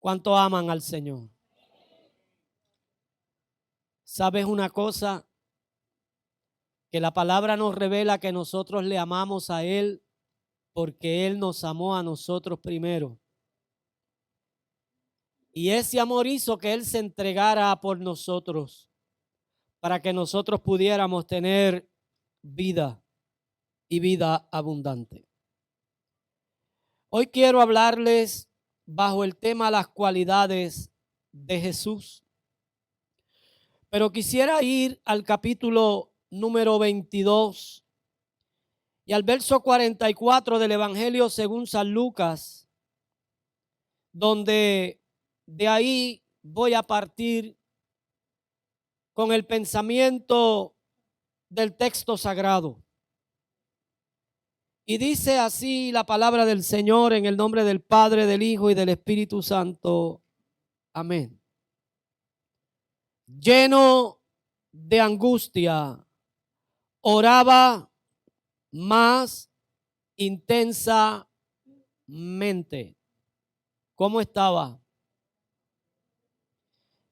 ¿Cuánto aman al Señor? ¿Sabes una cosa? Que la palabra nos revela que nosotros le amamos a Él porque Él nos amó a nosotros primero. Y ese amor hizo que Él se entregara por nosotros para que nosotros pudiéramos tener vida y vida abundante. Hoy quiero hablarles bajo el tema las cualidades de Jesús. Pero quisiera ir al capítulo número 22 y al verso 44 del Evangelio según San Lucas, donde de ahí voy a partir con el pensamiento del texto sagrado. Y dice así la palabra del Señor en el nombre del Padre, del Hijo y del Espíritu Santo. Amén. Lleno de angustia, oraba más intensamente. ¿Cómo estaba?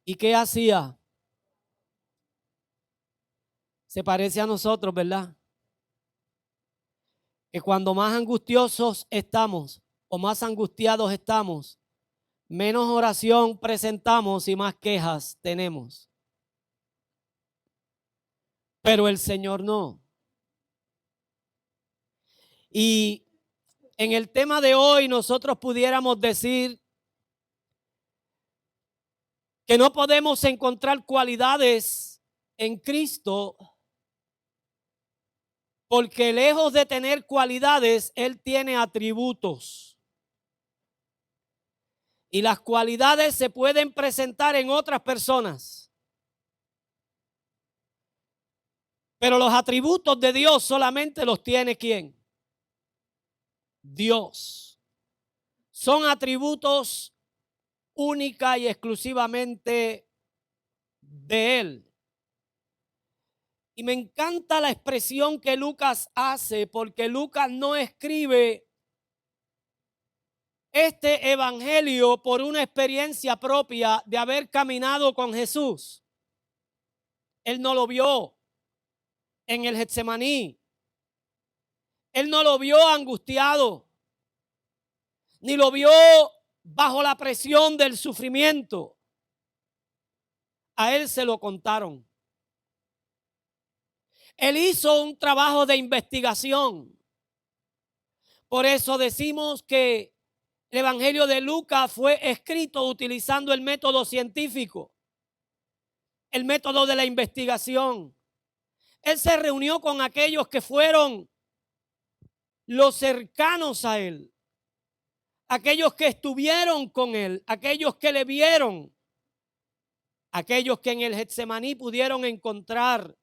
¿Y qué hacía? Se parece a nosotros, ¿verdad? Que cuando más angustiosos estamos o más angustiados estamos, menos oración presentamos y más quejas tenemos. Pero el Señor no. Y en el tema de hoy nosotros pudiéramos decir que no podemos encontrar cualidades en Cristo porque lejos de tener cualidades, Él tiene atributos. Y las cualidades se pueden presentar en otras personas. Pero los atributos de Dios solamente los tiene ¿quién? Dios. Son atributos única y exclusivamente de Él. Y me encanta la expresión que Lucas hace, porque Lucas no escribe este evangelio por una experiencia propia de haber caminado con Jesús. Él no lo vio en el Getsemaní. Él no lo vio angustiado, ni lo vio bajo la presión del sufrimiento. A él se lo contaron. Él hizo un trabajo de investigación. Por eso decimos que el Evangelio de Lucas fue escrito utilizando el método científico, el método de la investigación. Él se reunió con aquellos que fueron los cercanos a él, aquellos que estuvieron con él, aquellos que le vieron, aquellos que en el Getsemaní pudieron encontrar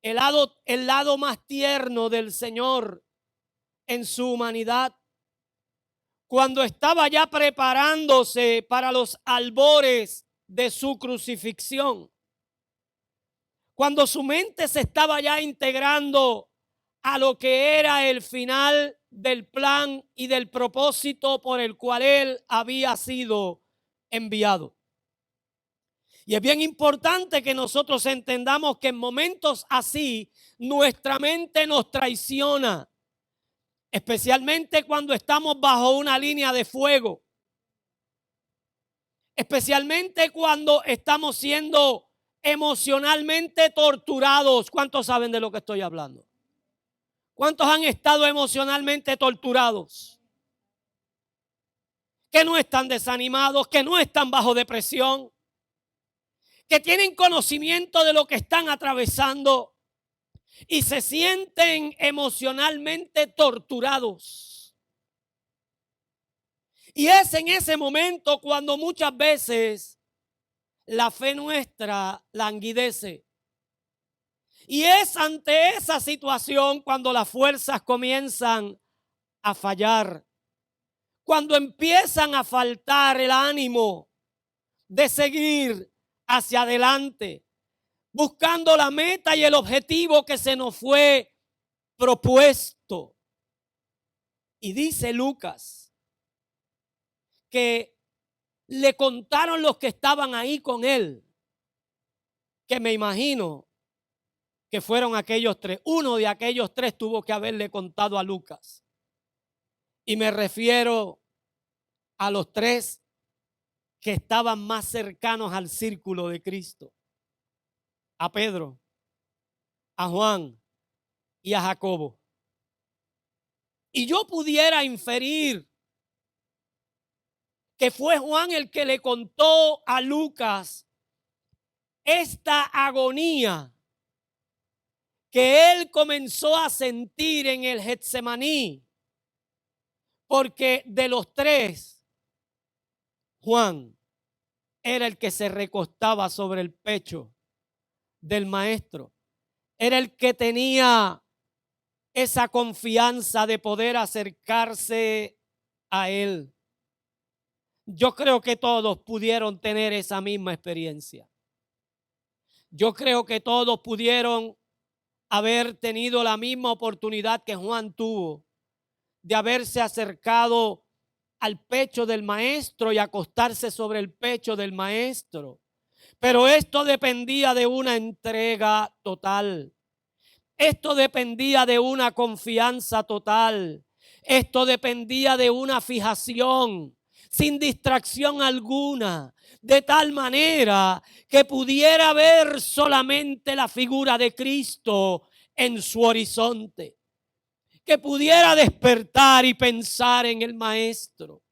el lado más tierno del Señor en su humanidad. Cuando estaba ya preparándose para los albores de su crucifixión, cuando su mente se estaba ya integrando a lo que era el final del plan y del propósito por el cual él había sido enviado. Y es bien importante que nosotros entendamos que en momentos así nuestra mente nos traiciona, especialmente cuando estamos bajo una línea de fuego, especialmente cuando estamos siendo emocionalmente torturados. ¿Cuántos saben de lo que estoy hablando? ¿Cuántos han estado emocionalmente torturados? Que no están desanimados, que no están bajo depresión, que tienen conocimiento de lo que están atravesando y se sienten emocionalmente torturados. Y es en ese momento cuando muchas veces la fe nuestra languidece. Y es ante esa situación cuando las fuerzas comienzan a fallar, cuando empiezan a faltar el ánimo de seguir hacia adelante, buscando la meta y el objetivo que se nos fue propuesto. Y dice Lucas que le contaron los que estaban ahí con él, que me imagino que fueron aquellos tres. Uno de aquellos tres tuvo que haberle contado a Lucas. Y me refiero a los tres que estaban más cercanos al círculo de Cristo. A Pedro, a Juan y a Jacobo. Y yo pudiera inferir que fue Juan el que le contó a Lucas esta agonía que él comenzó a sentir en el Getsemaní, porque de los tres, Juan era el que se recostaba sobre el pecho del maestro, era el que tenía esa confianza de poder acercarse a él. Yo creo que todos pudieron tener esa misma experiencia. Yo creo que todos pudieron haber tenido la misma oportunidad que Juan tuvo de haberse acercado al pecho del maestro y acostarse sobre el pecho del maestro. Pero esto dependía de una entrega total. Esto dependía de una confianza total. Esto dependía de una fijación sin distracción alguna, de tal manera que pudiera ver solamente la figura de Cristo en su horizonte, que pudiera despertar y pensar en el maestro,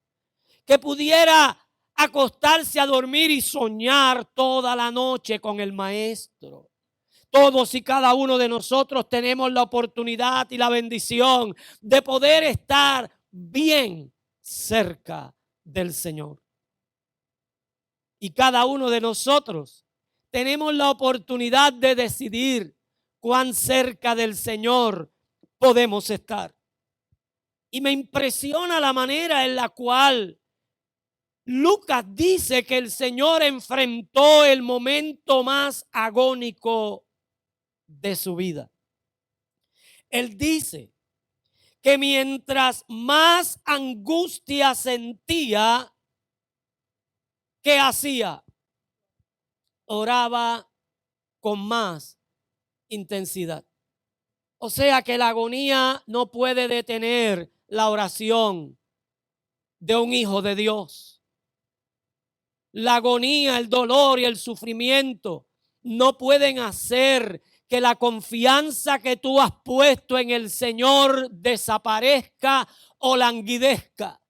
que pudiera acostarse a dormir y soñar toda la noche con el maestro. Todos y cada uno de nosotros tenemos la oportunidad y la bendición de poder estar bien cerca del Señor. Y cada uno de nosotros tenemos la oportunidad de decidir cuán cerca del Señor podemos estar. Y me impresiona la manera en la cual Lucas dice que el Señor enfrentó el momento más agónico de su vida. Él dice que mientras más angustia sentía, ¿qué hacía? Oraba con más intensidad. O sea que la agonía no puede detener la oración de un hijo de Dios. La agonía, el dolor y el sufrimiento no pueden hacer que la confianza que tú has puesto en el Señor desaparezca o languidezca.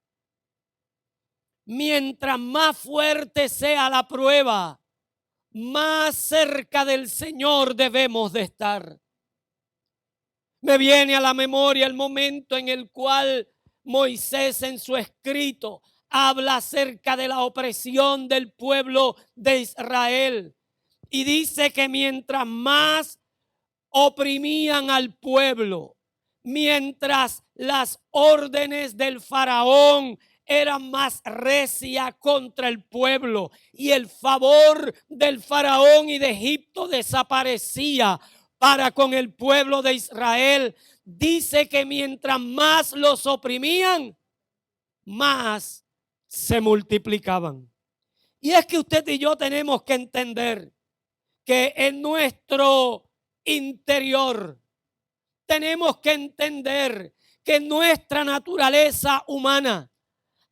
Mientras más fuerte sea la prueba, más cerca del Señor debemos de estar. Me viene a la memoria el momento en el cual Moisés en su escrito habla acerca de la opresión del pueblo de Israel y dice que mientras más oprimían al pueblo, mientras las órdenes del faraón eran más recias contra el pueblo y el favor del faraón y de Egipto desaparecía para con el pueblo de Israel, dice que mientras más los oprimían, más se multiplicaban. Y es que usted y yo tenemos que entender que en nuestro interior tenemos que entender que en nuestra naturaleza humana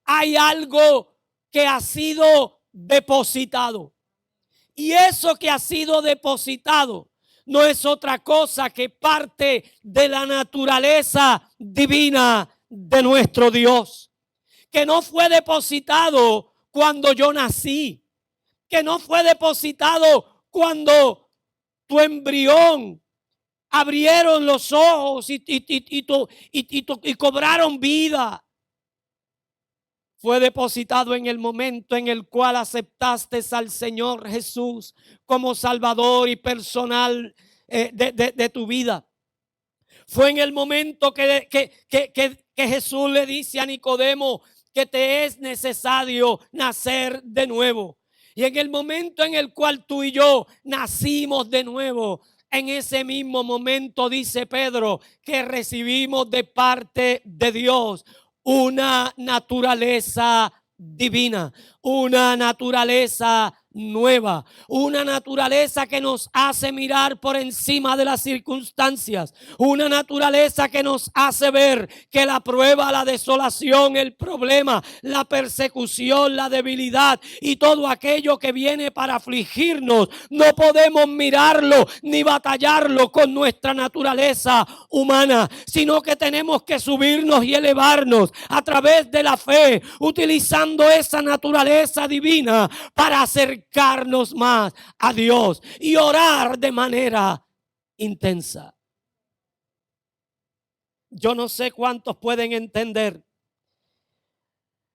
hay algo que ha sido depositado. Y eso que ha sido depositado no es otra cosa que parte de la naturaleza divina de nuestro Dios, que no fue depositado cuando yo nací, que no fue depositado cuando tu embrión abrieron los ojos y cobraron vida. Fue depositado en el momento en el cual aceptaste al Señor Jesús como Salvador y personal de tu vida. Fue en el momento que Jesús le dice a Nicodemo que te es necesario nacer de nuevo. Y en el momento en el cual tú y yo nacimos de nuevo, en ese mismo momento dice Pedro que recibimos de parte de Dios una naturaleza divina, una naturaleza nueva, una naturaleza que nos hace mirar por encima de las circunstancias, una naturaleza que nos hace ver que la prueba, la desolación, el problema, la persecución, la debilidad y todo aquello que viene para afligirnos, no podemos mirarlo ni batallarlo con nuestra naturaleza humana, sino que tenemos que subirnos y elevarnos a través de la fe, utilizando esa naturaleza divina para acercarnos más a Dios y orar de manera intensa. Yo no sé cuántos pueden entender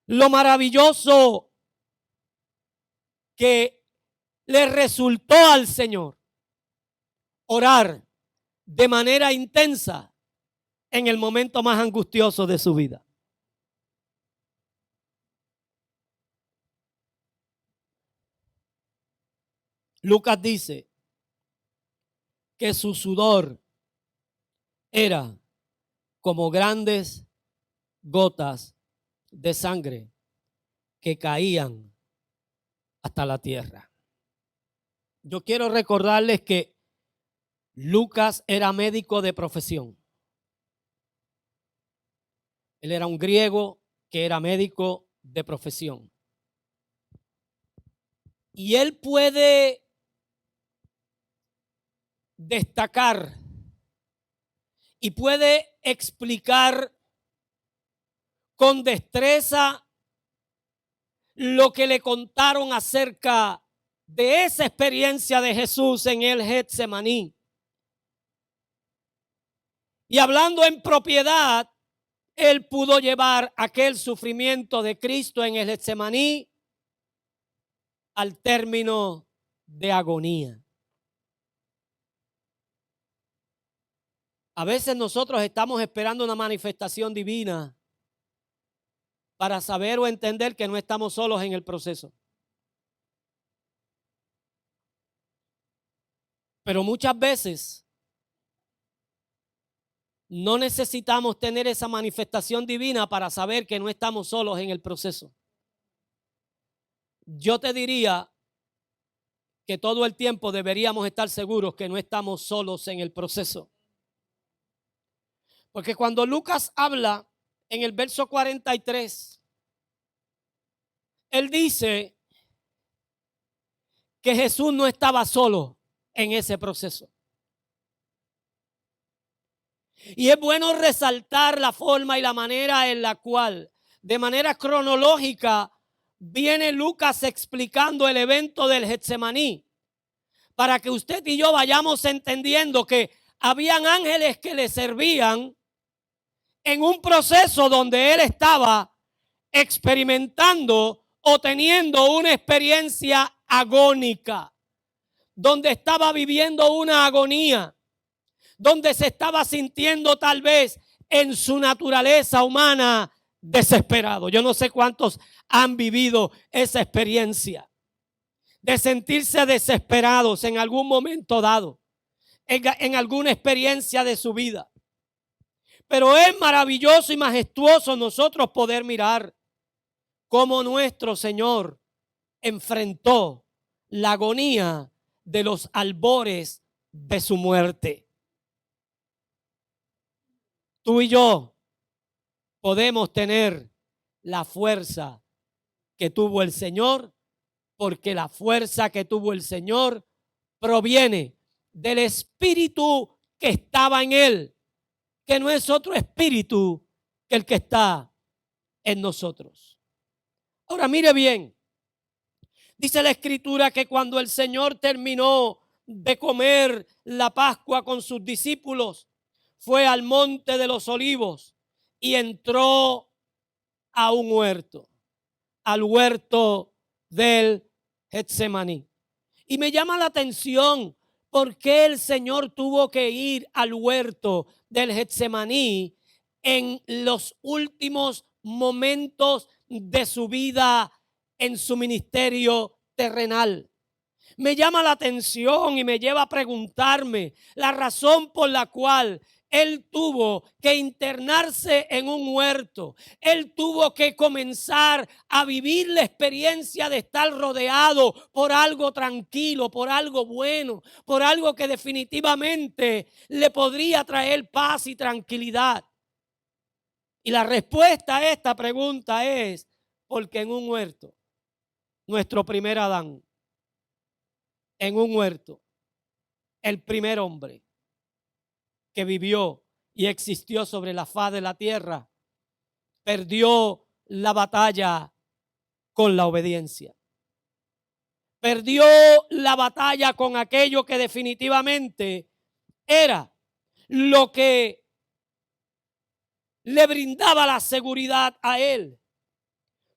lo maravilloso que le resultó al Señor orar de manera intensa en el momento más angustioso de su vida. Lucas dice que su sudor era como grandes gotas de sangre que caían hasta la tierra. Yo quiero recordarles que Lucas era médico de profesión. Él era un griego que era médico de profesión. Y él puede destacar y puede explicar con destreza lo que le contaron acerca de esa experiencia de Jesús en el Getsemaní. Y hablando en propiedad, él pudo llevar aquel sufrimiento de Cristo en el Getsemaní al término de agonía. A veces nosotros estamos esperando una manifestación divina para saber o entender que no estamos solos en el proceso. Pero muchas veces no necesitamos tener esa manifestación divina para saber que no estamos solos en el proceso. Yo te diría que todo el tiempo deberíamos estar seguros que no estamos solos en el proceso. Porque cuando Lucas habla en el verso 43, él dice que Jesús no estaba solo en ese proceso. Y es bueno resaltar la forma y la manera en la cual, de manera cronológica, viene Lucas explicando el evento del Getsemaní, para que usted y yo vayamos entendiendo que habían ángeles que le servían en un proceso donde él estaba experimentando o teniendo una experiencia agónica, donde estaba viviendo una agonía, donde se estaba sintiendo tal vez en su naturaleza humana desesperado. Yo no sé cuántos han vivido esa experiencia de sentirse desesperados en algún momento dado, en alguna experiencia de su vida. Pero es maravilloso y majestuoso nosotros poder mirar cómo nuestro Señor enfrentó la agonía de los albores de su muerte. Tú y yo podemos tener la fuerza que tuvo el Señor, porque la fuerza que tuvo el Señor proviene del espíritu que estaba en él, que no es otro espíritu que el que está en nosotros. Ahora mire bien, dice la Escritura que cuando el Señor terminó de comer la Pascua con sus discípulos, fue al monte de los olivos y entró a un huerto, al huerto del Getsemaní. Y me llama la atención por qué el Señor tuvo que ir al huerto del Getsemaní en los últimos momentos de su vida en su ministerio terrenal. Me llama la atención y me lleva a preguntarme la razón por la cual Él tuvo que internarse en un huerto. Él tuvo que comenzar a vivir la experiencia de estar rodeado por algo tranquilo, por algo bueno, por algo que definitivamente le podría traer paz y tranquilidad. Y la respuesta a esta pregunta es porque en un huerto, nuestro primer Adán, en un huerto, el primer hombre que vivió y existió sobre la faz de la tierra, perdió la batalla con la obediencia. Perdió la batalla con aquello que definitivamente era lo que le brindaba la seguridad a él.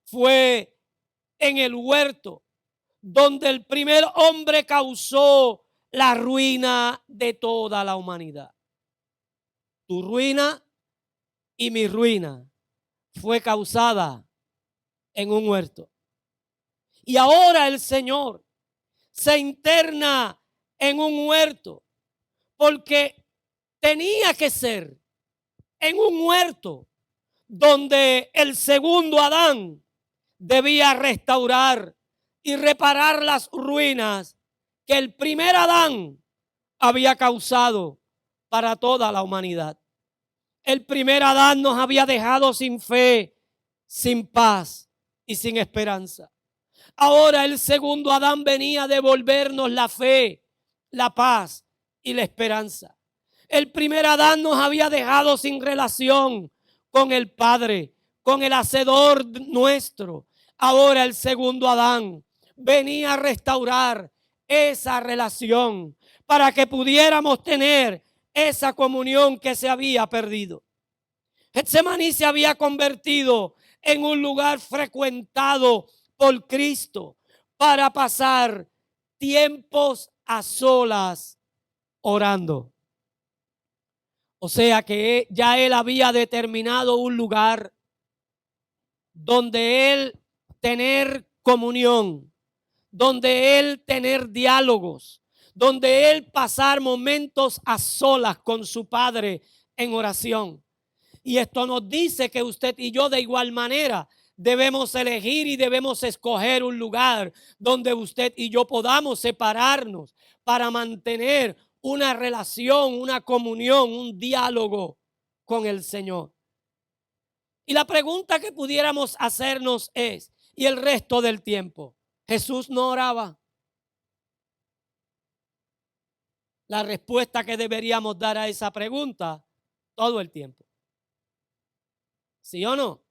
Fue en el huerto donde el primer hombre causó la ruina de toda la humanidad. Tu ruina y mi ruina fue causada en un huerto. Y ahora el Señor se interna en un huerto porque tenía que ser en un huerto donde el segundo Adán debía restaurar y reparar las ruinas que el primer Adán había causado para toda la humanidad. El primer Adán nos había dejado sin fe, sin paz y sin esperanza. Ahora el segundo Adán venía a devolvernos la fe, la paz y la esperanza. El primer Adán nos había dejado sin relación con el Padre, con el Hacedor nuestro. Ahora el segundo Adán venía a restaurar esa relación para que pudiéramos tener esa comunión que se había perdido. Getsemaní se había convertido en un lugar frecuentado por Cristo para pasar tiempos a solas orando. O sea que ya él había determinado un lugar donde él tener comunión, donde él tener diálogos, donde él pasar momentos a solas con su Padre en oración. Y esto nos dice que usted y yo de igual manera debemos elegir y debemos escoger un lugar donde usted y yo podamos separarnos para mantener una relación, una comunión, un diálogo con el Señor. Y la pregunta que pudiéramos hacernos es, ¿y el resto del tiempo? ¿Jesús no oraba? La respuesta que deberíamos dar a esa pregunta, todo el tiempo. ¿Sí o no?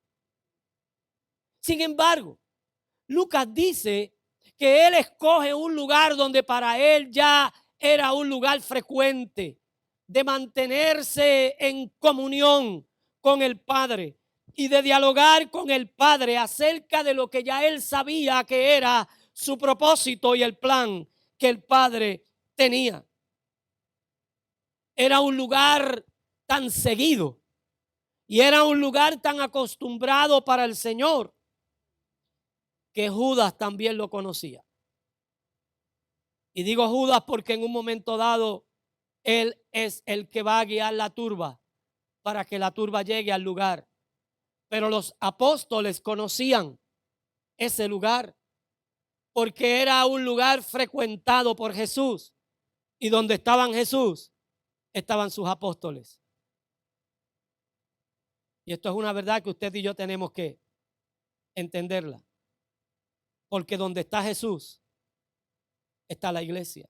Sin embargo, Lucas dice que él escoge un lugar donde para él ya era un lugar frecuente de mantenerse en comunión con el Padre y de dialogar con el Padre acerca de lo que ya él sabía que era su propósito y el plan que el Padre tenía. Era un lugar tan seguido y era un lugar tan acostumbrado para el Señor que Judas también lo conocía. Y digo Judas porque en un momento dado él es el que va a guiar la turba para que la turba llegue al lugar. Pero los apóstoles conocían ese lugar porque era un lugar frecuentado por Jesús. Y donde estaban Jesús, estaban sus apóstoles. Y esto es una verdad que usted y yo tenemos que entenderla. Porque donde está Jesús, está la iglesia.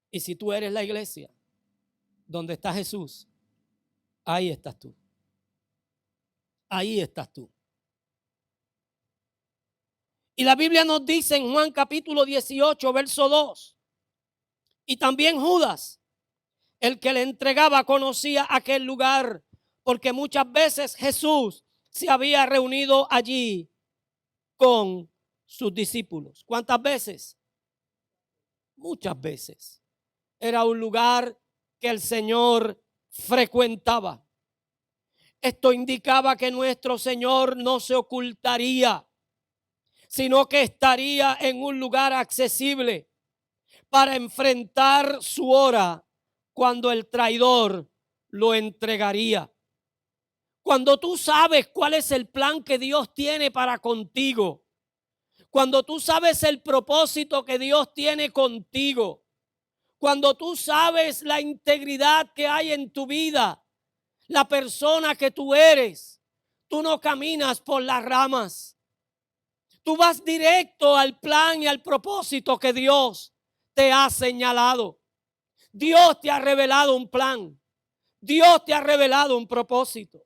Y si tú eres la iglesia, donde está Jesús, ahí estás tú. Ahí estás tú. Y la Biblia nos dice en Juan capítulo 18, verso 2. Y también Judas, el que le entregaba, conocía aquel lugar, porque muchas veces Jesús se había reunido allí con sus discípulos. ¿Cuántas veces? Muchas veces. Era un lugar que el Señor frecuentaba. Esto indicaba que nuestro Señor no se ocultaría, sino que estaría en un lugar accesible para enfrentar su hora cuando el traidor lo entregaría. Cuando tú sabes cuál es el plan que Dios tiene para contigo, cuando tú sabes el propósito que Dios tiene contigo, cuando tú sabes la integridad que hay en tu vida, la persona que tú eres, tú no caminas por las ramas. Tú vas directo al plan y al propósito que Dios te ha señalado. Dios te ha revelado un plan. Dios te ha revelado un propósito.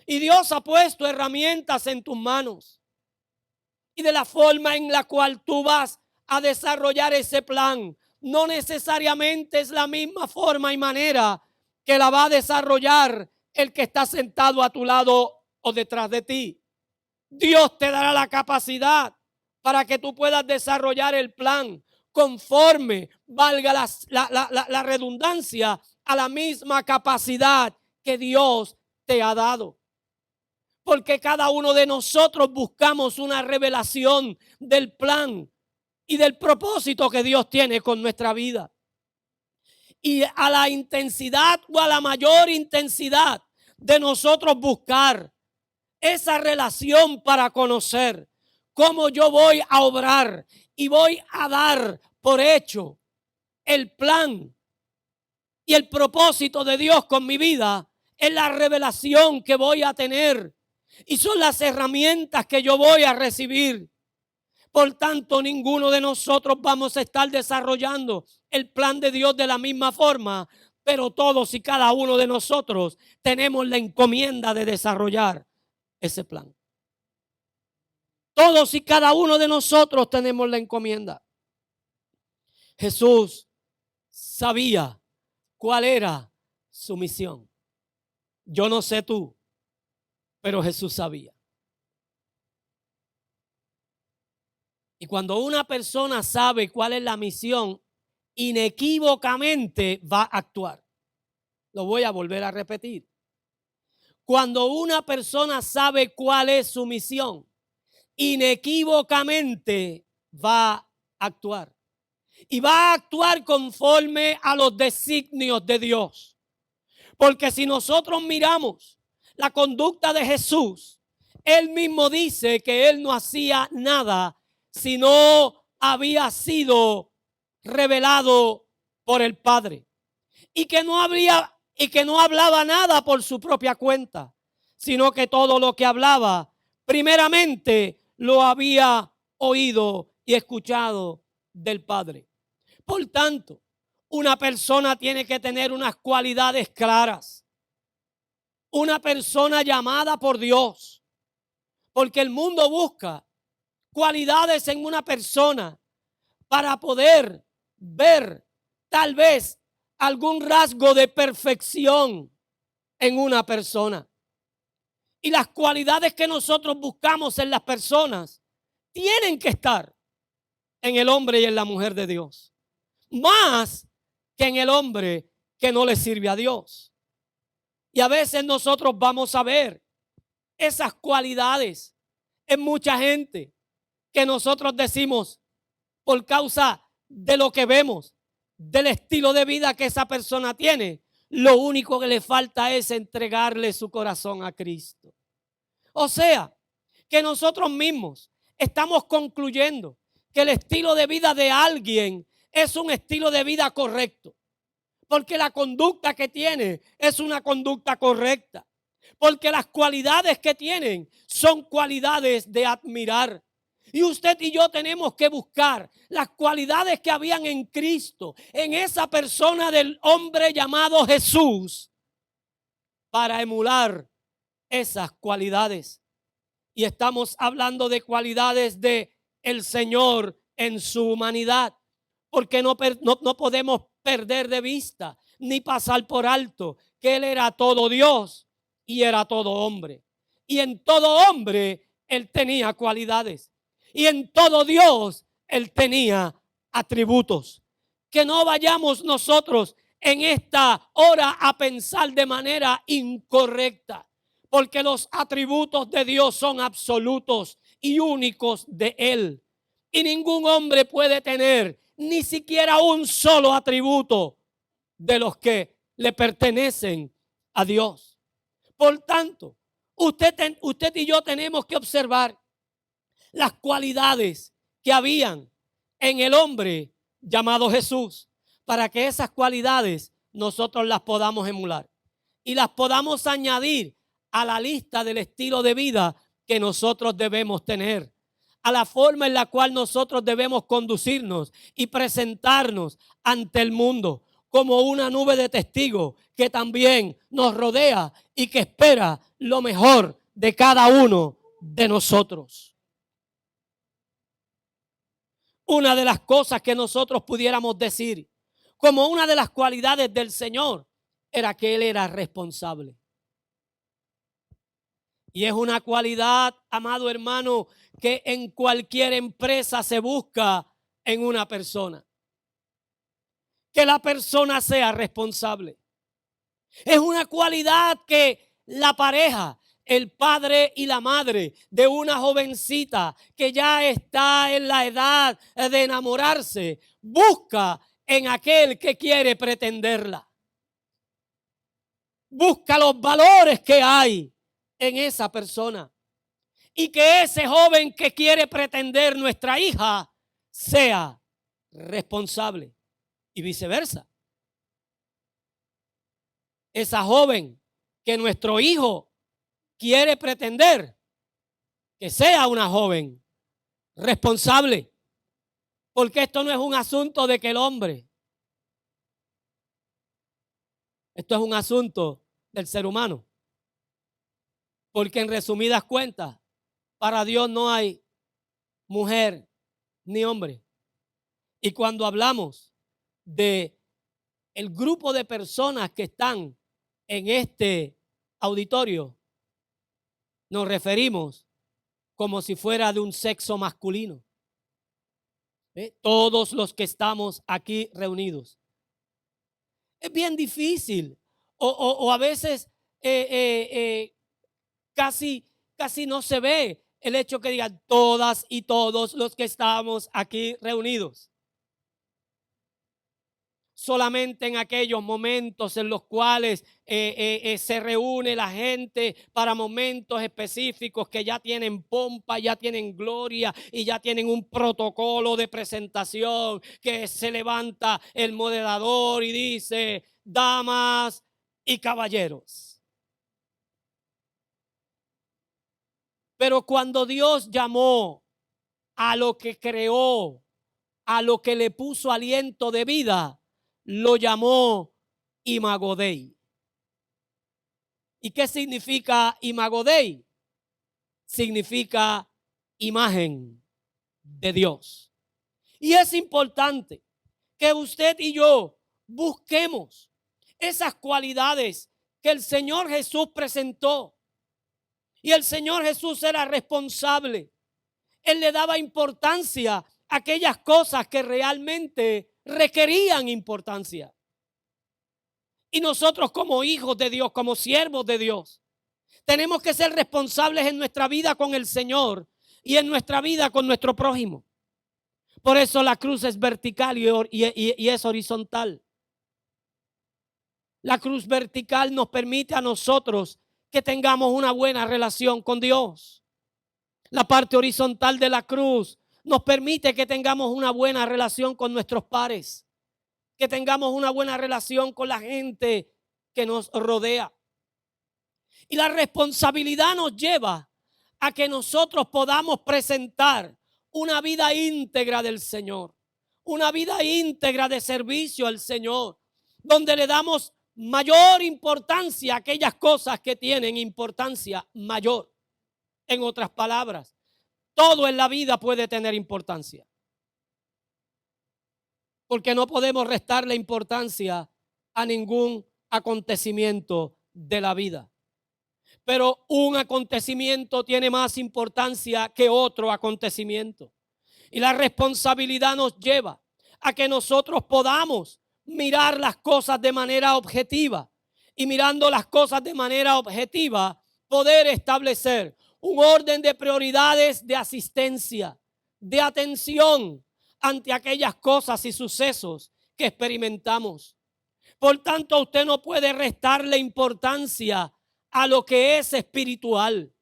Y Dios ha puesto herramientas en tus manos. Y de la forma en la cual tú vas a desarrollar ese plan, no necesariamente es la misma forma y manera que la va a desarrollar el que está sentado a tu lado o detrás de ti. Dios te dará la capacidad para que tú puedas desarrollar el plan conforme, valga la redundancia, a la misma capacidad que Dios te ha dado. Porque cada uno de nosotros buscamos una revelación del plan y del propósito que Dios tiene con nuestra vida. Y a la intensidad o a la mayor intensidad de nosotros buscar esa relación para conocer cómo yo voy a obrar y voy a dar por hecho el plan y el propósito de Dios con mi vida, es la revelación que voy a tener y son las herramientas que yo voy a recibir. Por tanto, ninguno de nosotros vamos a estar desarrollando el plan de Dios de la misma forma, pero todos y cada uno de nosotros tenemos la encomienda de desarrollar ese plan. Todos y cada uno de nosotros tenemos la encomienda. Jesús sabía cuál era su misión. Yo no sé tú, pero Jesús sabía. Y cuando una persona sabe cuál es la misión, inequívocamente va a actuar. Lo voy a volver a repetir. Cuando una persona sabe cuál es su misión, inequívocamente va a actuar. Y va a actuar conforme a los designios de Dios. Porque si nosotros miramos la conducta de Jesús, Él mismo dice que Él no hacía nada si no había sido revelado por el Padre. Y que no hablaba nada por su propia cuenta, sino que todo lo que hablaba, primeramente lo había oído y escuchado del Padre. Por tanto, una persona tiene que tener unas cualidades claras. Una persona llamada por Dios, porque el mundo busca cualidades en una persona para poder ver tal vez algún rasgo de perfección en una persona. Y las cualidades que nosotros buscamos en las personas tienen que estar en el hombre y en la mujer de Dios, más que en el hombre que no le sirve a Dios. Y a veces nosotros vamos a ver esas cualidades en mucha gente que nosotros decimos por causa de lo que vemos, del estilo de vida que esa persona tiene, lo único que le falta es entregarle su corazón a Cristo. O sea, que nosotros mismos estamos concluyendo que el estilo de vida de alguien es un estilo de vida correcto, porque la conducta que tiene es una conducta correcta, porque las cualidades que tienen son cualidades de admirar. Y usted y yo tenemos que buscar las cualidades que habían en Cristo, en esa persona del hombre llamado Jesús, para emular esas cualidades. Y estamos hablando de cualidades de el Señor en su humanidad, porque no podemos perder de vista ni pasar por alto que Él era todo Dios y era todo hombre. Y en todo hombre Él tenía cualidades. Y en todo Dios Él tenía atributos. Que no vayamos nosotros en esta hora a pensar de manera incorrecta, porque los atributos de Dios son absolutos y únicos de Él. Y ningún hombre puede tener ni siquiera un solo atributo de los que le pertenecen a Dios. Por tanto, usted y yo tenemos que observar las cualidades que habían en el hombre llamado Jesús, para que esas cualidades nosotros las podamos emular y las podamos añadir a la lista del estilo de vida que nosotros debemos tener, a la forma en la cual nosotros debemos conducirnos y presentarnos ante el mundo como una nube de testigos que también nos rodea y que espera lo mejor de cada uno de nosotros. Una de las cosas que nosotros pudiéramos decir como una de las cualidades del Señor era que Él era responsable. Y es una cualidad, amado hermano, que en cualquier empresa se busca en una persona. Que la persona sea responsable. Es una cualidad que la pareja, el padre y la madre de una jovencita que ya está en la edad de enamorarse, busca en aquel que quiere pretenderla. Busca los valores que hay en esa persona. Y que ese joven que quiere pretender nuestra hija sea responsable. Y viceversa. Esa joven que nuestro hijo quiere pretender, que sea una joven responsable. Porque esto no es un asunto de que el hombre. Esto es un asunto del ser humano. Porque en resumidas cuentas, para Dios no hay mujer ni hombre. Y cuando hablamos de el grupo de personas que están en este auditorio, nos referimos como si fuera de un sexo masculino. Todos los que estamos aquí reunidos. Es bien difícil o a veces casi no se ve el hecho que digan todas y todos los que estamos aquí reunidos. Solamente en aquellos momentos en los cuales se reúne la gente para momentos específicos que ya tienen pompa, ya tienen gloria y ya tienen un protocolo de presentación, que se levanta el moderador y dice: damas y caballeros. Pero cuando Dios llamó a lo que creó, a lo que le puso aliento de vida, lo llamó Imago Dei. ¿Y qué significa Imago Dei? Significa imagen de Dios. Y es importante que usted y yo busquemos esas cualidades que el Señor Jesús presentó. Y el Señor Jesús era responsable. Él le daba importancia a aquellas cosas que realmente requerían importancia. Y nosotros como hijos de Dios, como siervos de Dios, tenemos que ser responsables en nuestra vida con el Señor y en nuestra vida con nuestro prójimo. Por eso la cruz es vertical y es horizontal. La cruz vertical nos permite a nosotros que tengamos una buena relación con Dios. La parte horizontal de la cruz nos permite que tengamos una buena relación con nuestros pares, que tengamos una buena relación con la gente que nos rodea. Y la responsabilidad nos lleva a que nosotros podamos presentar una vida íntegra del Señor, una vida íntegra de servicio al Señor, donde le damos mayor importancia a aquellas cosas que tienen importancia mayor. En otras palabras, todo en la vida puede tener importancia, porque no podemos restarle importancia a ningún acontecimiento de la vida. Pero un acontecimiento tiene más importancia que otro acontecimiento. Y la responsabilidad nos lleva a que nosotros podamos mirar las cosas de manera objetiva. Y mirando las cosas de manera objetiva, poder establecer un orden de prioridades de asistencia, de atención ante aquellas cosas y sucesos que experimentamos. Por tanto, usted no puede restarle importancia a lo que es espiritual.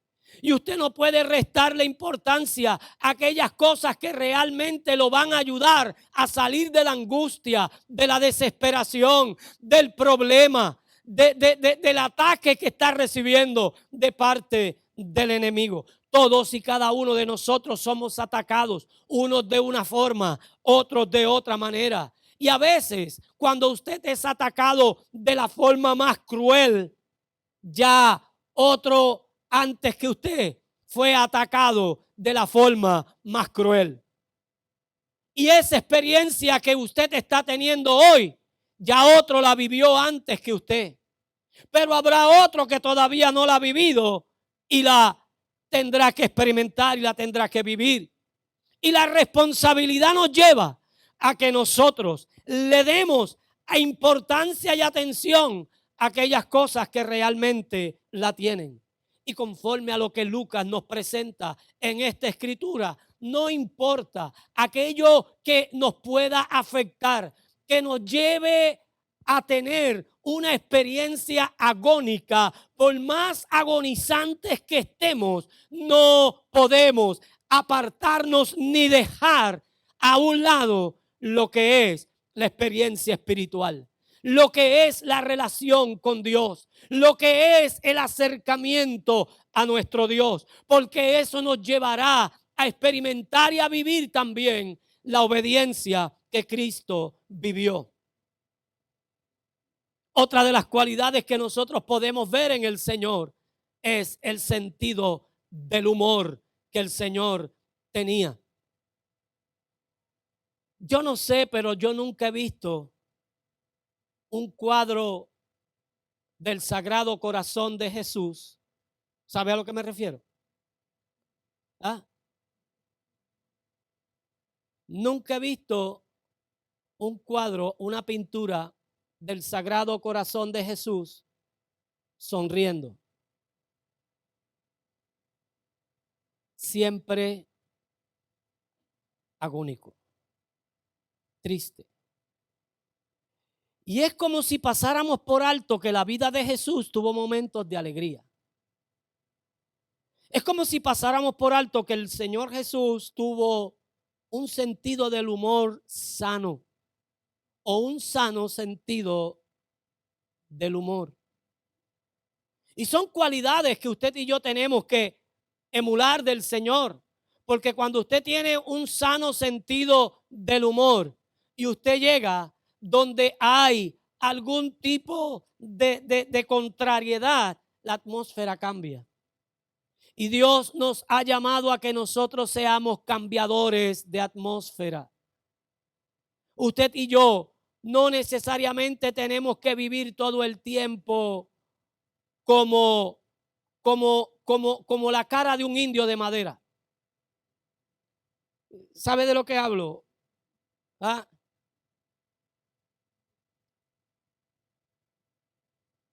Y usted no puede restarle importancia a aquellas cosas que realmente lo van a ayudar a salir de la angustia, de la desesperación, del problema, del ataque que está recibiendo de parte del enemigo. Todos y cada uno de nosotros somos atacados, unos de una forma, otros de otra manera. Y a veces, cuando usted es atacado de la forma más cruel, ya otro antes que usted fue atacado de la forma más cruel. Y esa experiencia que usted está teniendo hoy, ya otro la vivió antes que usted. Pero habrá otro que todavía no la ha vivido y la tendrá que experimentar y la tendrá que vivir. Y la responsabilidad nos lleva a que nosotros le demos importancia y atención a aquellas cosas que realmente la tienen. Y conforme a lo que Lucas nos presenta en esta escritura, no importa aquello que nos pueda afectar, que nos lleve a tener una experiencia agónica, por más agonizantes que estemos, no podemos apartarnos ni dejar a un lado lo que es la experiencia espiritual, lo que es la relación con Dios, lo que es el acercamiento a nuestro Dios, porque eso nos llevará a experimentar y a vivir también la obediencia que Cristo vivió. Otra de las cualidades que nosotros podemos ver en el Señor es el sentido del humor que el Señor tenía. Yo no sé, pero yo nunca he visto un cuadro del Sagrado Corazón de Jesús. ¿Sabe a lo que me refiero? ¿Ah? Nunca he visto un cuadro, una pintura del Sagrado Corazón de Jesús sonriendo. Siempre agónico, triste. Y es como si pasáramos por alto que la vida de Jesús tuvo momentos de alegría. Es como si pasáramos por alto que el Señor Jesús tuvo un sentido del humor sano o un sano sentido del humor. Y son cualidades que usted y yo tenemos que emular del Señor. Porque cuando usted tiene un sano sentido del humor y usted llega donde hay algún tipo de contrariedad, la atmósfera cambia. Y Dios nos ha llamado a que nosotros seamos cambiadores de atmósfera. Usted y yo no necesariamente tenemos que vivir todo el tiempo como la cara de un indio de madera. ¿Sabe de lo que hablo? ¿Ah?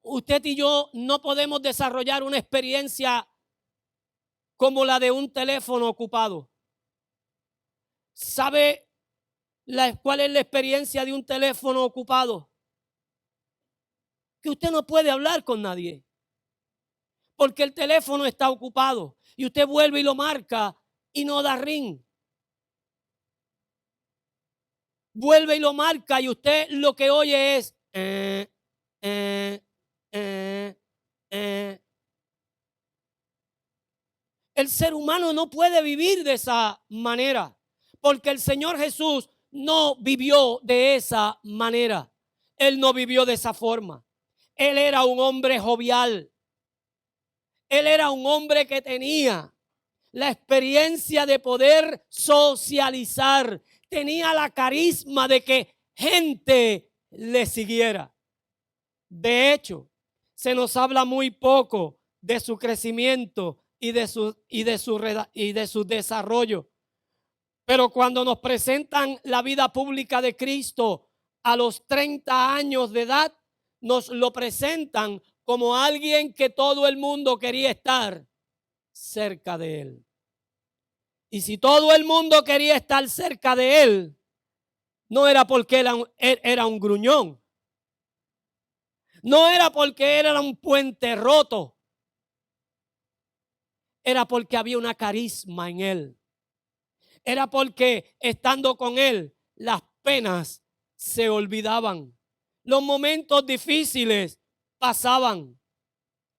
Usted y yo no podemos desarrollar una experiencia como la de un teléfono ocupado. ¿Sabe cuál es la experiencia de un teléfono ocupado? Que usted no puede hablar con nadie porque el teléfono está ocupado y usted vuelve y lo marca y no da ring. Vuelve y lo marca y usted lo que oye es El ser humano no puede vivir de esa manera, porque el Señor Jesús no vivió de esa manera. Él no vivió de esa forma. Él era un hombre jovial. Él era un hombre que tenía la experiencia de poder socializar. Tenía la carisma de que gente le siguiera. De hecho, se nos habla muy poco de su crecimiento y de su desarrollo. Pero cuando nos presentan la vida pública de Cristo a los 30 años de edad, nos lo presentan como alguien que todo el mundo quería estar cerca de él. Y si todo el mundo quería estar cerca de él, no era porque era un gruñón. No era porque era un puente roto. Era porque había una carisma en él. Era porque estando con él, las penas se olvidaban. Los momentos difíciles pasaban.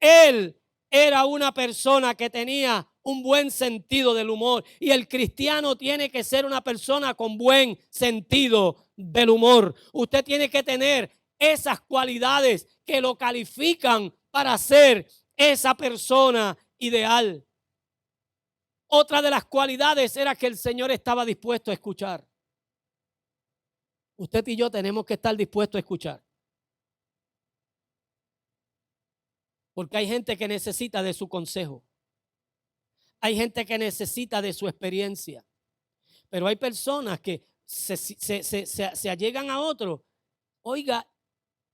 Él era una persona que tenía un buen sentido del humor. Y el cristiano tiene que ser una persona con buen sentido del humor. Usted tiene que tener esas cualidades que lo califican para ser esa persona ideal. Otra de las cualidades era que el Señor estaba dispuesto a escuchar. Usted y yo tenemos que estar dispuestos a escuchar. Porque hay gente que necesita de su consejo. Hay gente que necesita de su experiencia. Pero hay personas que se allegan a otro. Oiga,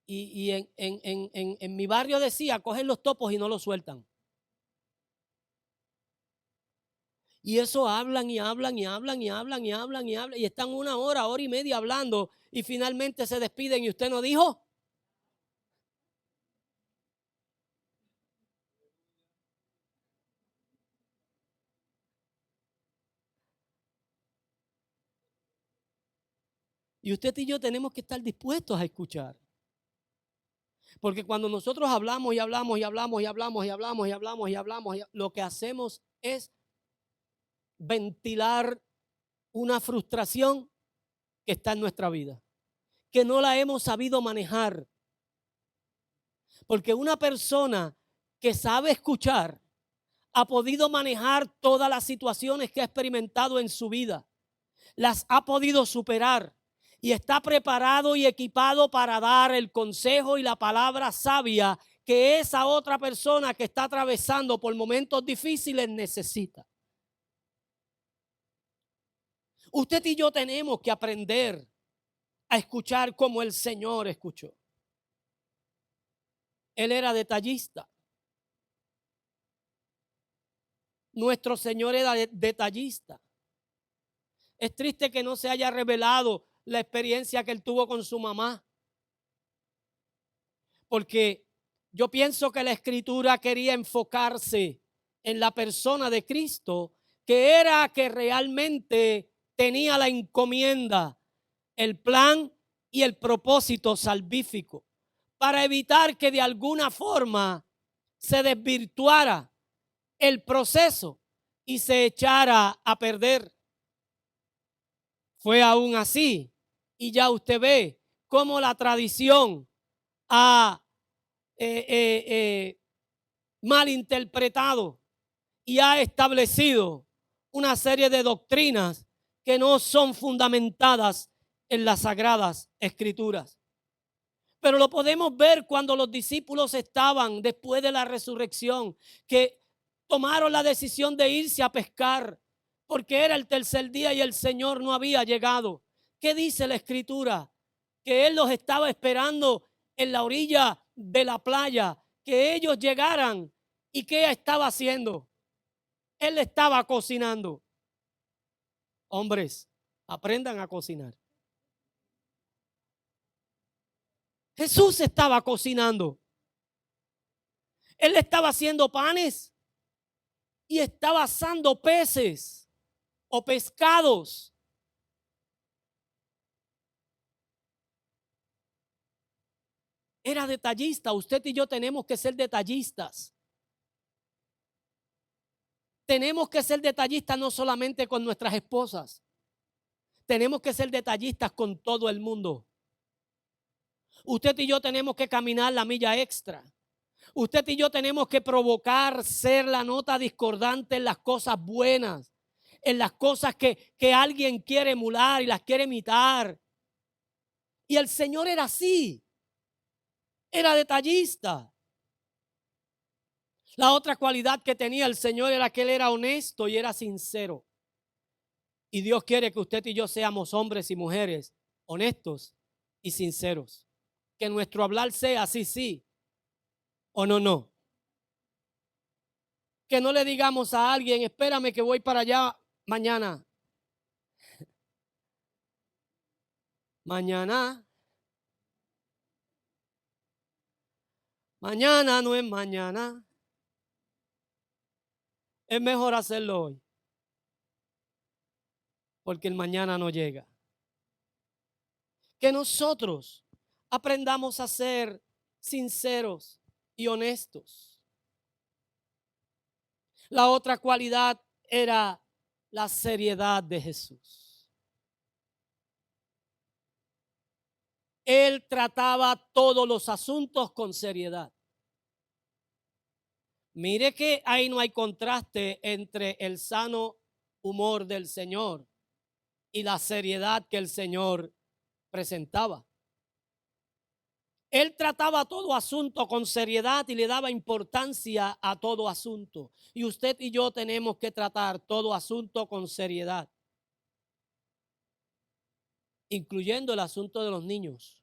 y en mi barrio decía, cogen los topos y no los sueltan. Y eso hablan y hablan y hablan y hablan y hablan y hablan. Y están una hora, hora y media hablando. Y finalmente se despiden y usted no dijo. Y usted y yo tenemos que estar dispuestos a escuchar. Porque cuando nosotros hablamos y hablamos y hablamos y hablamos y hablamos y hablamos y hablamos, lo que hacemos es ventilar una frustración que está en nuestra vida, que no la hemos sabido manejar. Porque una persona que sabe escuchar ha podido manejar todas las situaciones que ha experimentado en su vida. Las ha podido superar y está preparado y equipado para dar el consejo y la palabra sabia que esa otra persona que está atravesando por momentos difíciles necesita. Usted y yo tenemos que aprender a escuchar como el Señor escuchó. Él era detallista. Nuestro Señor era detallista. Es triste que no se haya revelado la experiencia que él tuvo con su mamá. Porque yo pienso que la Escritura quería enfocarse en la persona de Cristo, que era que realmente tenía la encomienda, el plan y el propósito salvífico, para evitar que de alguna forma se desvirtuara el proceso y se echara a perder. Fue aún así, y ya usted ve cómo la tradición ha malinterpretado y ha establecido una serie de doctrinas que no son fundamentadas en las sagradas escrituras. Pero lo podemos ver cuando los discípulos estaban después de la resurrección, que tomaron la decisión de irse a pescar, porque era el tercer día y el Señor no había llegado. ¿Qué dice la Escritura? Que Él los estaba esperando en la orilla de la playa, que ellos llegaran. ¿Y qué estaba haciendo? Él estaba cocinando. Hombres, aprendan a cocinar. Jesús estaba cocinando. Él estaba haciendo panes y estaba asando peces o pescados. Era detallista. Usted y yo tenemos que ser detallistas. Tenemos que ser detallistas no solamente con nuestras esposas. Tenemos que ser detallistas con todo el mundo. Usted y yo tenemos que caminar la milla extra. Usted y yo tenemos que provocar ser la nota discordante en las cosas buenas, en las cosas que alguien quiere emular y las quiere imitar. Y el Señor era así, era detallista. La otra cualidad que tenía el Señor era que Él era honesto y era sincero. Y Dios quiere que usted y yo seamos hombres y mujeres honestos y sinceros. Que nuestro hablar sea sí, sí o no, no. Que no le digamos a alguien, espérame que voy para allá mañana. Mañana. Mañana no es mañana. Es mejor hacerlo hoy, porque el mañana no llega. Que nosotros aprendamos a ser sinceros y honestos. La otra cualidad era la seriedad de Jesús. Él trataba todos los asuntos con seriedad. Mire que ahí no hay contraste entre el sano humor del Señor y la seriedad que el Señor presentaba. Él trataba todo asunto con seriedad y le daba importancia a todo asunto. Y usted y yo tenemos que tratar todo asunto con seriedad, incluyendo el asunto de los niños.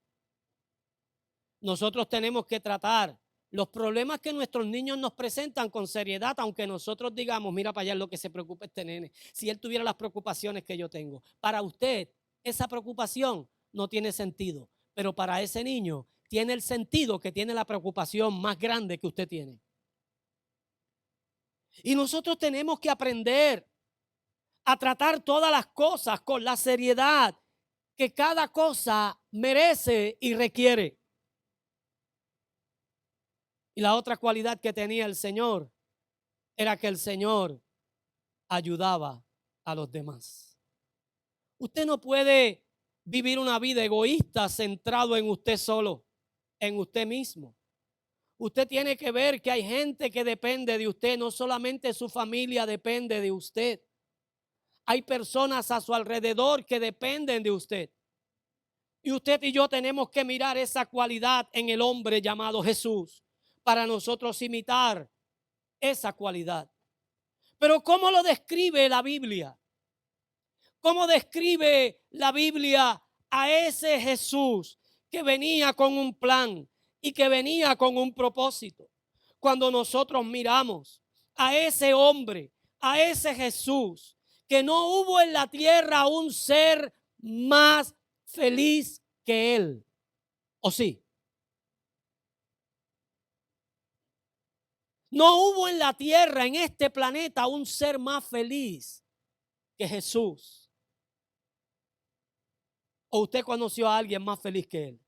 Nosotros tenemos que tratar los problemas que nuestros niños nos presentan con seriedad, aunque nosotros digamos, mira para allá lo que se preocupa este nene. Si él tuviera las preocupaciones que yo tengo. Para usted, esa preocupación no tiene sentido, pero para ese niño tiene el sentido que tiene la preocupación más grande que usted tiene. Y nosotros tenemos que aprender a tratar todas las cosas con la seriedad que cada cosa merece y requiere. Y la otra cualidad que tenía el Señor era que el Señor ayudaba a los demás. Usted no puede vivir una vida egoísta centrado en usted solo, en usted mismo. Usted tiene que ver que hay gente que depende de usted, no solamente su familia depende de usted. Hay personas a su alrededor que dependen de usted. Y usted y yo tenemos que mirar esa cualidad en el hombre llamado Jesús para nosotros imitar esa cualidad. Pero ¿cómo lo describe la Biblia? ¿Cómo describe la Biblia a ese Jesús que venía con un plan y que venía con un propósito? Cuando nosotros miramos a ese hombre, a ese Jesús, que no hubo en la tierra un ser más feliz que él. ¿O sí? No hubo en la tierra, en este planeta, un ser más feliz que Jesús. ¿O usted conoció a alguien más feliz que él?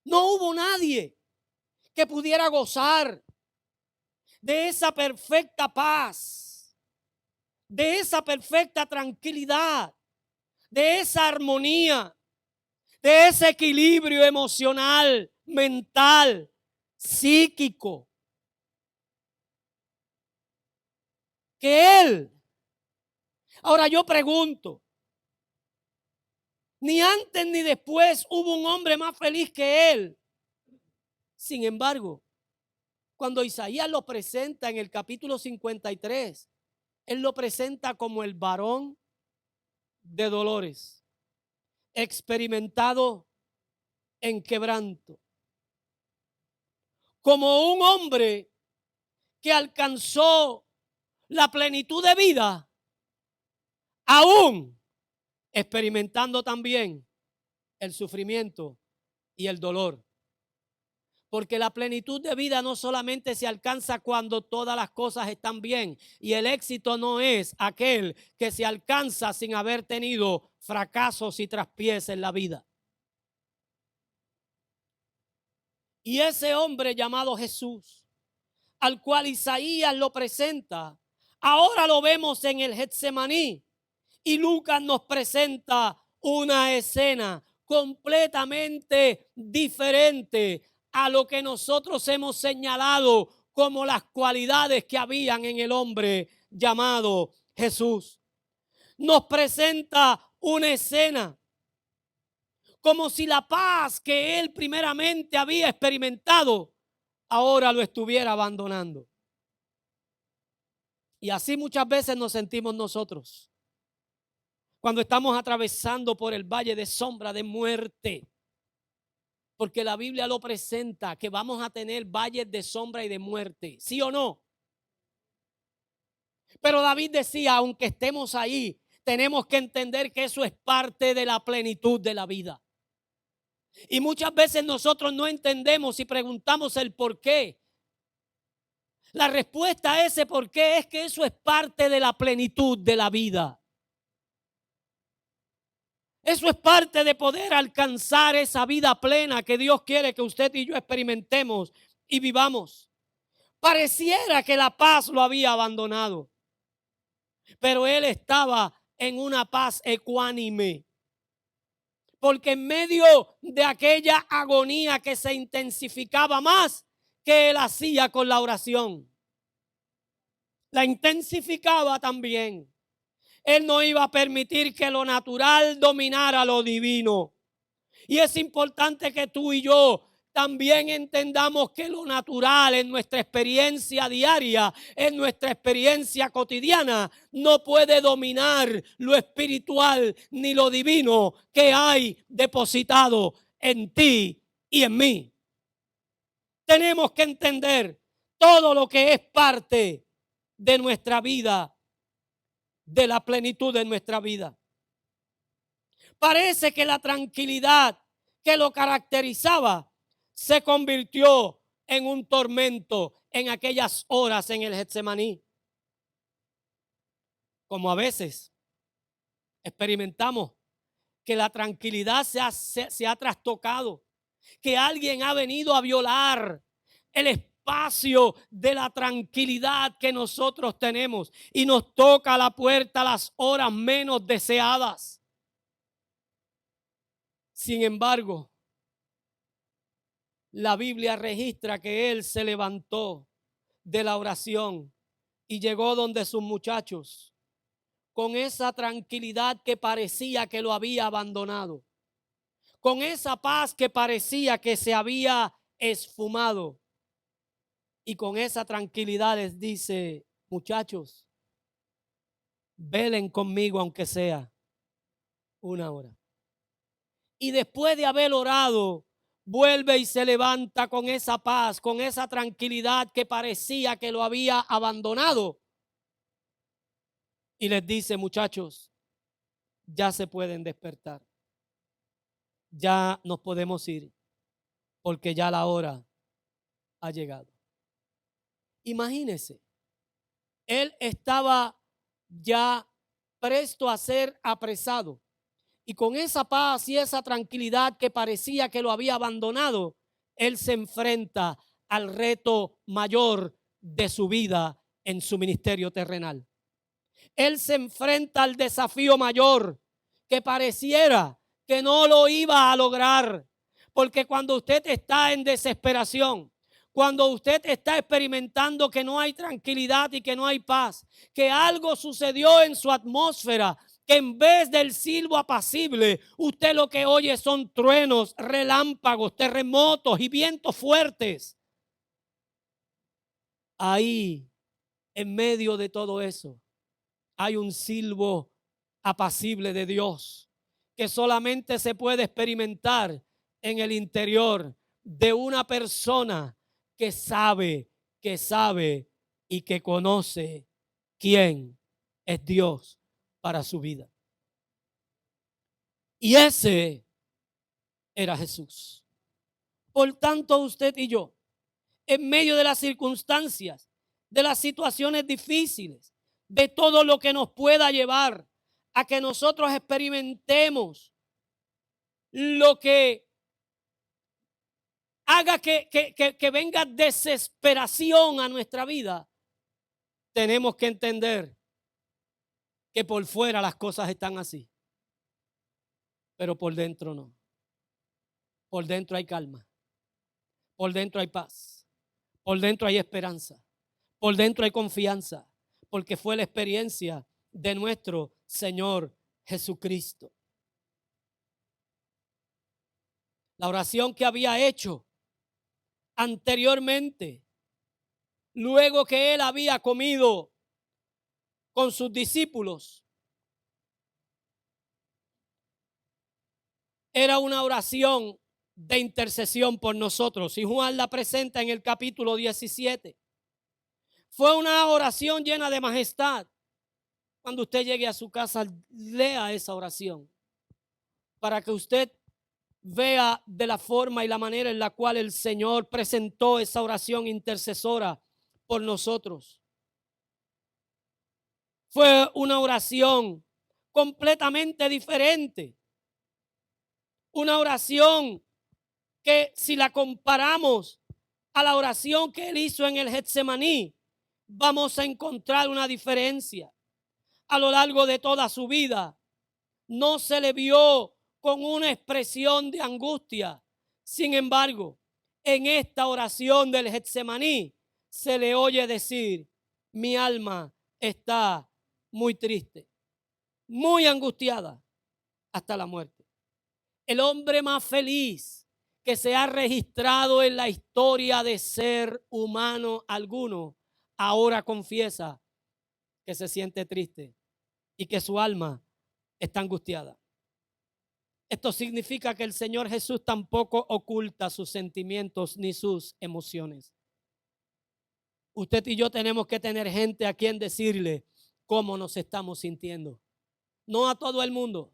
No hubo nadie que pudiera gozar de esa perfecta paz, de esa perfecta tranquilidad, de esa armonía, de ese equilibrio emocional, mental, psíquico, que él. Ahora yo pregunto, ni antes ni después hubo un hombre más feliz que él. Sin embargo, cuando Isaías lo presenta en el capítulo 53, él lo presenta como el varón de dolores, experimentado en quebranto, como un hombre que alcanzó la plenitud de vida, aún experimentando también el sufrimiento y el dolor. Porque la plenitud de vida no solamente se alcanza cuando todas las cosas están bien, y el éxito no es aquel que se alcanza sin haber tenido fracasos y traspiés en la vida. Y ese hombre llamado Jesús, al cual Isaías lo presenta, ahora lo vemos en el Getsemaní, y Lucas nos presenta una escena completamente diferente a lo que nosotros hemos señalado como las cualidades que habían en el hombre llamado Jesús. Nos presenta una escena como si la paz que él primeramente había experimentado ahora lo estuviera abandonando. Y así muchas veces nos sentimos nosotros cuando estamos atravesando por el valle de sombra de muerte. Porque la Biblia lo presenta, que vamos a tener valles de sombra y de muerte, ¿sí o no? Pero David decía, aunque estemos ahí, tenemos que entender que eso es parte de la plenitud de la vida. Y muchas veces nosotros no entendemos y preguntamos el por qué. La respuesta a ese por qué es que eso es parte de la plenitud de la vida. Eso es parte de poder alcanzar esa vida plena que Dios quiere que usted y yo experimentemos y vivamos. Pareciera que la paz lo había abandonado, pero él estaba en una paz ecuánime. Porque en medio de aquella agonía que se intensificaba más, que él hacía con la oración, la intensificaba también. Él no iba a permitir que lo natural dominara lo divino. Y es importante que tú y yo también entendamos que lo natural en nuestra experiencia diaria, en nuestra experiencia cotidiana, no puede dominar lo espiritual ni lo divino que hay depositado en ti y en mí. Tenemos que entender todo lo que es parte de nuestra vida, de la plenitud de nuestra vida. Parece que la tranquilidad que lo caracterizaba se convirtió en un tormento en aquellas horas en el Getsemaní. Como a veces experimentamos que la tranquilidad se ha trastocado, que alguien ha venido a violar el espacio de la tranquilidad que nosotros tenemos y nos toca a la puerta a las horas menos deseadas. Sin embargo, la Biblia registra que él se levantó de la oración y llegó donde sus muchachos con esa tranquilidad que parecía que lo había abandonado, con esa paz que parecía que se había esfumado, y con esa tranquilidad les dice: muchachos, velen conmigo aunque sea una hora. Y después de haber orado, vuelve y se levanta con esa paz, con esa tranquilidad que parecía que lo había abandonado. Y les dice: muchachos, ya se pueden despertar. Ya nos podemos ir, porque ya la hora ha llegado. Imagínense, él estaba ya presto a ser apresado. Y con esa paz y esa tranquilidad que parecía que lo había abandonado, él se enfrenta al reto mayor de su vida en su ministerio terrenal. Él se enfrenta al desafío mayor que pareciera que no lo iba a lograr. Porque cuando usted está en desesperación, cuando usted está experimentando que no hay tranquilidad y que no hay paz, que algo sucedió en su atmósfera, que en vez del silbo apacible, usted lo que oye son truenos, relámpagos, terremotos y vientos fuertes. Ahí, en medio de todo eso, hay un silbo apacible de Dios que solamente se puede experimentar en el interior de una persona que sabe y que conoce quién es Dios para su vida. Y ese era Jesús. Por tanto, usted y yo, en medio de las circunstancias, de las situaciones difíciles, de todo lo que nos pueda llevar a que nosotros experimentemos lo que haga que venga desesperación a nuestra vida, tenemos que entender que por fuera las cosas están así, pero por dentro no. Por dentro hay calma, por dentro hay paz, por dentro hay esperanza, por dentro hay confianza, porque fue la experiencia de nuestro Señor Jesucristo. La oración que había hecho anteriormente, luego que él había comido con sus discípulos, era una oración de intercesión por nosotros. Y Juan la presenta en el capítulo 17. Fue una oración llena de majestad, Cuando usted llegue a su casa, lea esa oración para que usted vea de la forma y la manera en la cual el Señor presentó esa oración intercesora por nosotros. Fue una oración completamente diferente. Una oración que si la comparamos a la oración que él hizo en el Getsemaní, vamos a encontrar una diferencia. A lo largo de toda su vida, no se le vio con una expresión de angustia. Sin embargo, en esta oración del Getsemaní, se le oye decir: mi alma está muy triste, muy angustiada hasta la muerte. El hombre más feliz que se ha registrado en la historia de ser humano alguno, ahora confiesa que se siente triste y que su alma está angustiada. Esto significa que el Señor Jesús tampoco oculta sus sentimientos ni sus emociones. Usted y yo tenemos que tener gente a quien decirle cómo nos estamos sintiendo. No a todo el mundo,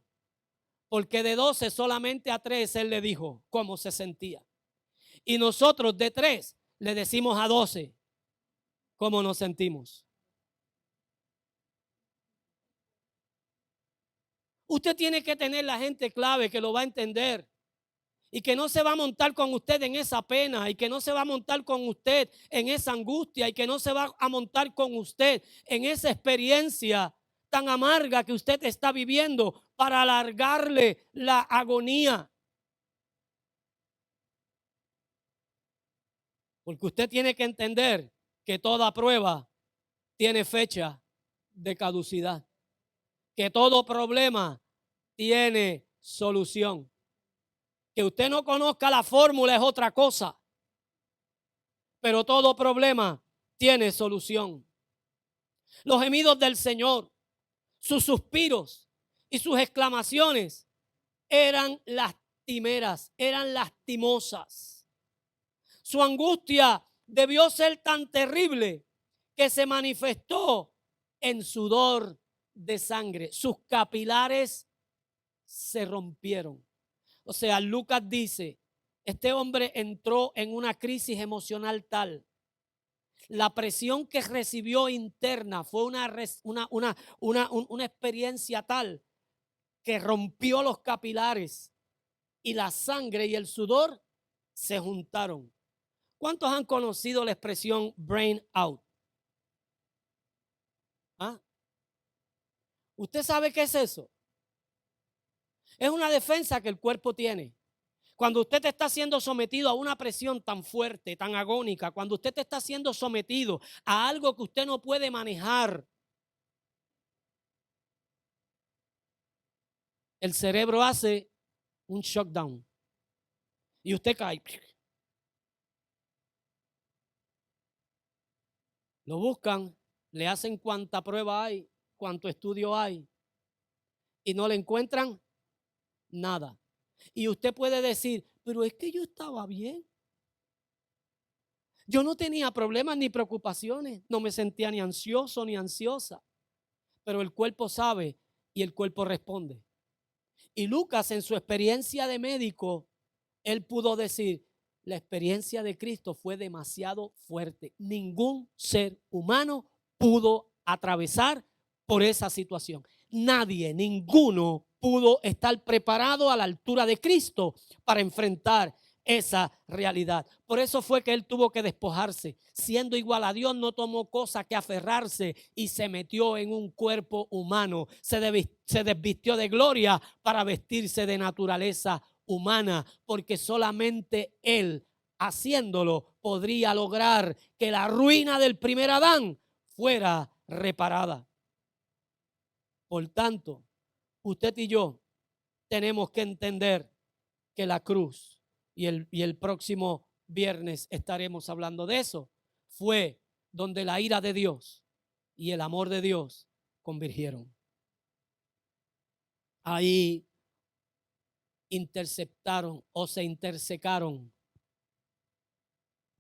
porque de 12 solamente a 3 Él le dijo cómo se sentía. Y nosotros de 3 le decimos a 12 cómo nos sentimos. Usted tiene que tener la gente clave que lo va a entender y que no se va a montar con usted en esa pena y que no se va a montar con usted en esa angustia y que no se va a montar con usted en esa experiencia tan amarga que usted está viviendo para alargarle la agonía. Porque usted tiene que entender que toda prueba tiene fecha de caducidad, que todo problema tiene solución. Que usted no conozca la fórmula es otra cosa, pero todo problema tiene solución. Los gemidos del Señor, sus suspiros y sus exclamaciones eran lastimeras, eran lastimosas. Su angustia debió ser tan terrible que se manifestó en sudor de sangre. Sus capilares se rompieron. O sea, Lucas dice, este hombre entró en una crisis emocional tal. La presión que recibió interna fue una experiencia tal que rompió los capilares y la sangre y el sudor se juntaron. ¿Cuántos han conocido la expresión brain out? ¿Ah? ¿Usted sabe qué es eso? Es una defensa que el cuerpo tiene. Cuando usted está siendo sometido a una presión tan fuerte, tan agónica, cuando usted está siendo sometido a algo que usted no puede manejar, el cerebro hace un shutdown y usted cae. Lo buscan, le hacen cuánta prueba hay, cuánto estudio hay y no le encuentran nada. Y usted puede decir, pero es que yo estaba bien. Yo no tenía problemas ni preocupaciones, no me sentía ni ansioso ni ansiosa, pero el cuerpo sabe y el cuerpo responde. Y Lucas, en su experiencia de médico, él pudo decir, la experiencia de Cristo fue demasiado fuerte. Ningún ser humano pudo atravesar por esa situación. Nadie, ninguno pudo estar preparado a la altura de Cristo para enfrentar esa realidad. Por eso fue que él tuvo que despojarse. Siendo igual a Dios, no tomó cosa que aferrarse y se metió en un cuerpo humano. Se desvistió de gloria para vestirse de naturaleza humana, porque solamente él, haciéndolo, podría lograr que la ruina del primer Adán fuera reparada. Por tanto, usted y yo tenemos que entender que la cruz, y el próximo viernes estaremos hablando de eso, fue donde la ira de Dios y el amor de Dios convergieron. Ahí interceptaron o se intersecaron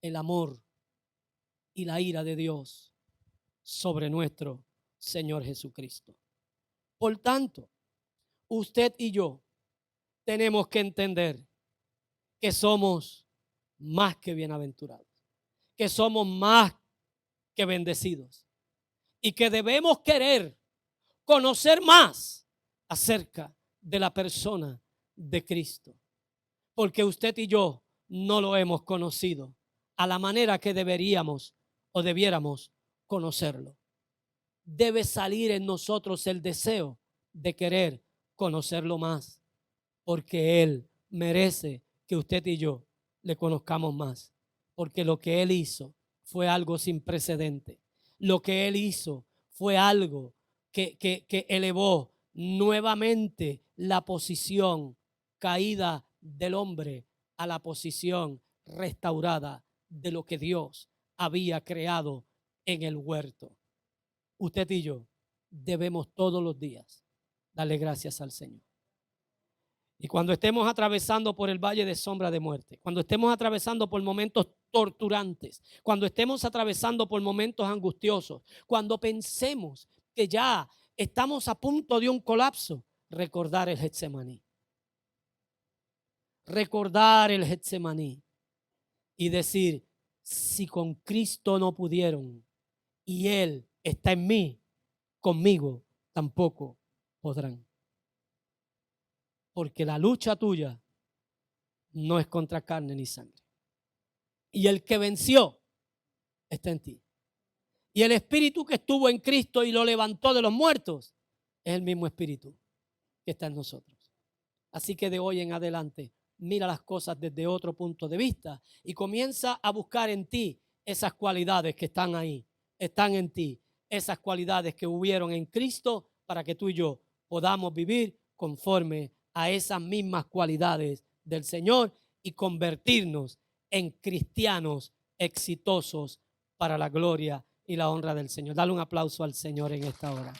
el amor y la ira de Dios sobre nuestro Señor Jesucristo. Por tanto, usted y yo tenemos que entender que somos más que bienaventurados, que somos más que bendecidos y que debemos querer conocer más acerca de la persona de Cristo, porque usted y yo no lo hemos conocido a la manera que deberíamos o debiéramos conocerlo. Debe salir en nosotros el deseo de querer conocerlo más, porque Él merece que usted y yo le conozcamos más, porque lo que Él hizo fue algo sin precedente. Lo que Él hizo fue algo que elevó nuevamente la posición caída del hombre a la posición restaurada de lo que Dios había creado en el huerto. Usted y yo debemos todos los días darle gracias al Señor. Y cuando estemos atravesando por el valle de sombra de muerte, cuando estemos atravesando por momentos torturantes, cuando estemos atravesando por momentos angustiosos, cuando pensemos que ya estamos a punto de un colapso, recordar el Getsemaní. Recordar el Getsemaní y decir, si con Cristo no pudieron y Él está en mí, conmigo tampoco podrán. Porque la lucha tuya no es contra carne ni sangre. Y el que venció está en ti. Y el espíritu que estuvo en Cristo y lo levantó de los muertos es el mismo espíritu que está en nosotros. Así que de hoy en adelante, mira las cosas desde otro punto de vista y comienza a buscar en ti esas cualidades que están ahí, están en ti, esas cualidades que hubieron en Cristo para que tú y yo podamos vivir conforme a esas mismas cualidades del Señor y convertirnos en cristianos exitosos para la gloria y la honra del Señor. Dale un aplauso al Señor en esta hora.